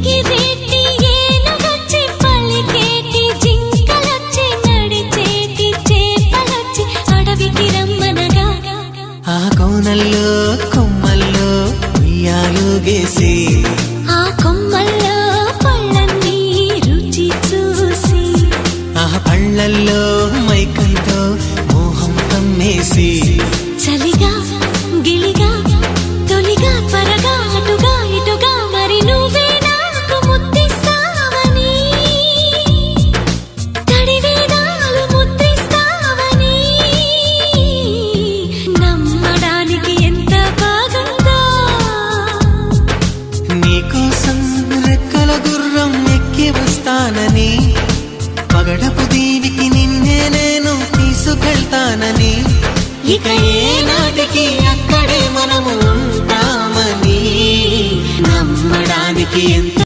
ఎగిరేటి ఏనుగొచ్చి పలికేటి జింకలొచ్చి నడిచేటి చేపలొచ్చి అడవికి రమ్మనగా ఆ కోనల్లో కొమ్మల్లో ఉయ్యాలుగేసి ఆ కొమ్మల్లో పళ్ళన్నీ రుచి చూసి ఆ పళ్ళల్లో మైకంతో మోహం కమ్మేసి చలిగా గిలిగా తొలిగా త్వరగా అటుగా ఇటుగా మరి నువ్వే నాకు ముద్దిస్తావని తడివేదాలు ముద్రిస్తావని నమ్మడానికి ఎంత బాగుందో నీకోసం రెక్కల గుర్రం ఎక్కి వస్తానని పగడపు దీవికి నిన్నే నేను తీసుకెళ్తానని ఇక ఏనాటికి అక్కడే మనము ఉంటామని నమ్మడానికి ఎంత